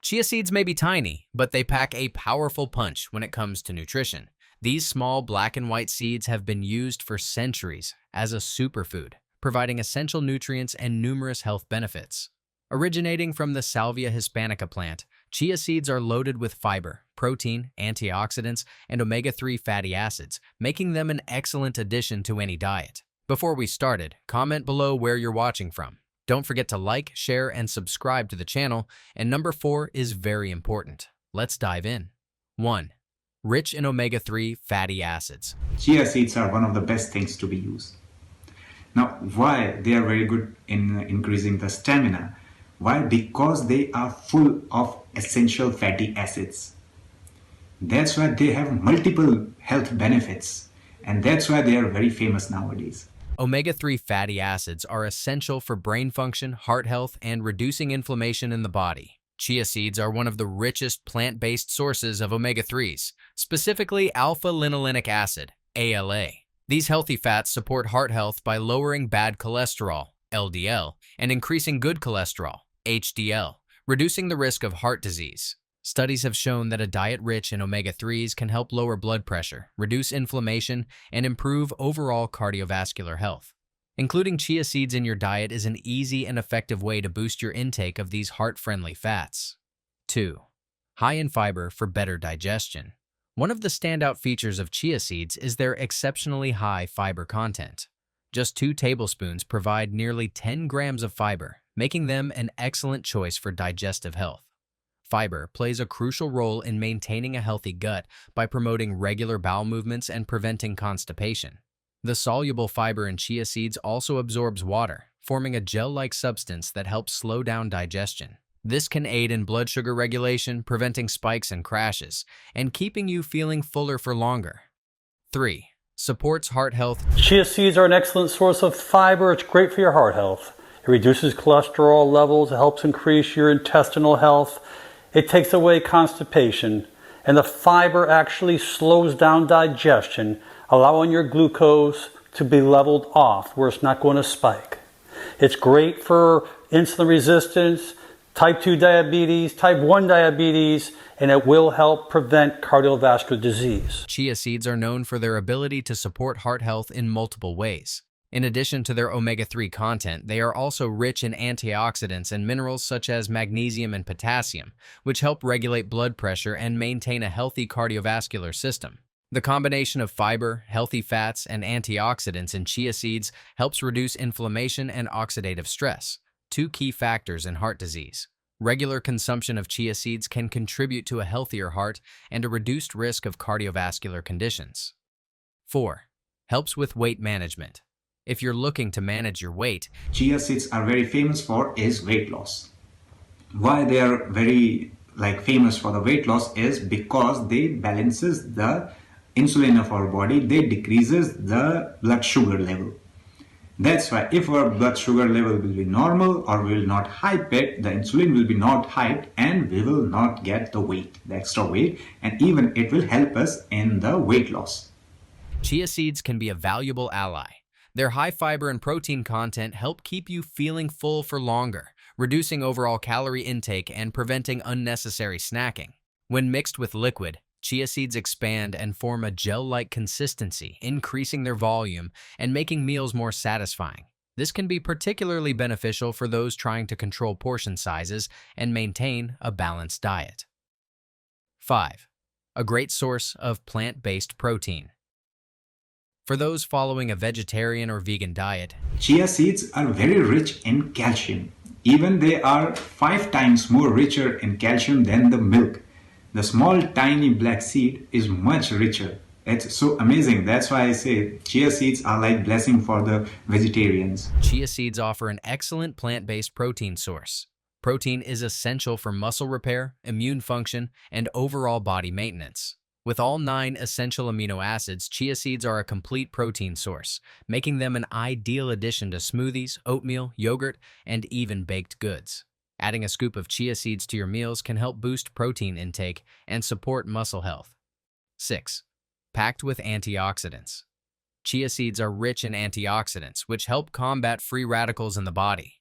Chia seeds may be tiny, but they pack a powerful punch when it comes to nutrition. These small black and white seeds have been used for centuries as a superfood, providing essential nutrients and numerous health benefits. Originating from the Salvia hispanica plant, chia seeds are loaded with fiber, protein, antioxidants, and omega-3 fatty acids, making them an excellent addition to any diet. Before we started, comment below where you're watching from. Don't forget to like, share, and subscribe to the channel, and number 4 is very important. Let's dive in. 1. Rich in omega-3 fatty acids. Chia seeds are one of the best things to be used. Now, why they are very good in increasing the stamina? Why? Because they are full of essential fatty acids. That's why they have multiple health benefits, and that's why they are very famous nowadays. Omega-3 fatty acids are essential for brain function, heart health, and reducing inflammation in the body. Chia seeds are one of the richest plant-based sources of omega-3s, specifically alpha-linolenic acid, ALA. These healthy fats support heart health by lowering bad cholesterol, LDL, and increasing good cholesterol, HDL, reducing the risk of heart disease. Studies have shown that a diet rich in omega-3s can help lower blood pressure, reduce inflammation, and improve overall cardiovascular health. Including chia seeds in your diet is an easy and effective way to boost your intake of these heart-friendly fats. 2. High in fiber for better digestion. One of the standout features of chia seeds is their exceptionally high fiber content. Just 2 tablespoons provide nearly 10 grams of fiber, making them an excellent choice for digestive health. Fiber plays a crucial role in maintaining a healthy gut by promoting regular bowel movements and preventing constipation. The soluble fiber in chia seeds also absorbs water, forming a gel-like substance that helps slow down digestion. This can aid in blood sugar regulation, preventing spikes and crashes, and keeping you feeling fuller for longer. 3. Supports heart health. Chia seeds are an excellent source of fiber. It's great for your heart health. It reduces cholesterol levels, it helps increase your intestinal health. It takes away constipation, and the fiber actually slows down digestion, allowing your glucose to be leveled off where it's not going to spike. It's great for insulin resistance, type 2 diabetes, type 1 diabetes, and it will help prevent cardiovascular disease. Chia seeds are known for their ability to support heart health in multiple ways. In addition to their omega-3 content, they are also rich in antioxidants and minerals such as magnesium and potassium, which help regulate blood pressure and maintain a healthy cardiovascular system. The combination of fiber, healthy fats, and antioxidants in chia seeds helps reduce inflammation and oxidative stress, 2 key factors in heart disease. Regular consumption of chia seeds can contribute to a healthier heart and a reduced risk of cardiovascular conditions. 4. Helps with weight management. If you're looking to manage your weight, Chia seeds are very famous for is weight loss. Why they are very famous for the weight loss is because they balances the insulin of our body. They decreases the blood sugar level. That's why if our blood sugar level will be normal or will not hype it, the insulin will be not hyped and we will not get the weight, the extra weight, and even it will help us in the weight loss. chia seeds can be a valuable ally. Their high fiber and protein content help keep you feeling full for longer, reducing overall calorie intake and preventing unnecessary snacking. When mixed with liquid, chia seeds expand and form a gel-like consistency, increasing their volume and making meals more satisfying. This can be particularly beneficial for those trying to control portion sizes and maintain a balanced diet. 5. A great source of plant-based protein. For those following a vegetarian or vegan diet, chia seeds are very rich in calcium. Even they are 5 times more richer in calcium than the milk. The small tiny black seed is much richer. It's so amazing. That's why I say chia seeds are like blessing for the vegetarians. Chia seeds offer an excellent plant-based protein source. Protein is essential for muscle repair, immune function, and overall body maintenance. With all 9 essential amino acids, chia seeds are a complete protein source, making them an ideal addition to smoothies, oatmeal, yogurt, and even baked goods. Adding a scoop of chia seeds to your meals can help boost protein intake and support muscle health. 6. Packed with antioxidants. Chia seeds are rich in antioxidants, which help combat free radicals in the body.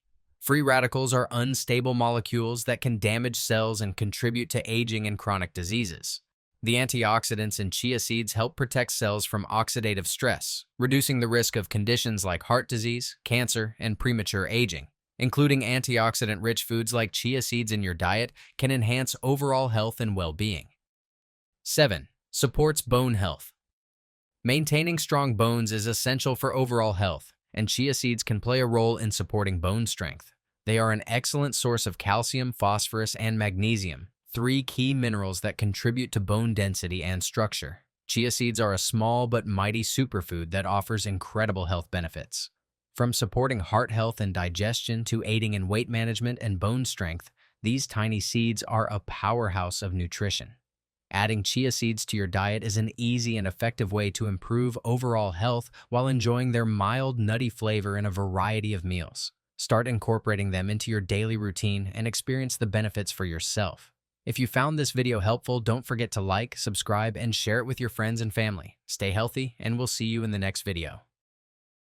Free radicals are unstable molecules that can damage cells and contribute to aging and chronic diseases. The antioxidants in chia seeds help protect cells from oxidative stress, reducing the risk of conditions like heart disease, cancer, and premature aging. Including antioxidant-rich foods like chia seeds in your diet can enhance overall health and well-being. 7. Supports bone health. Maintaining strong bones is essential for overall health, and chia seeds can play a role in supporting bone strength. They are an excellent source of calcium, phosphorus, and magnesium, 3 key minerals that contribute to bone density and structure. Chia seeds are a small but mighty superfood that offers incredible health benefits. From supporting heart health and digestion to aiding in weight management and bone strength, these tiny seeds are a powerhouse of nutrition. Adding chia seeds to your diet is an easy and effective way to improve overall health while enjoying their mild, nutty flavor in a variety of meals. Start incorporating them into your daily routine and experience the benefits for yourself. If you found this video helpful, don't forget to like, subscribe, and share it with your friends and family. Stay healthy, and we'll see you in the next video.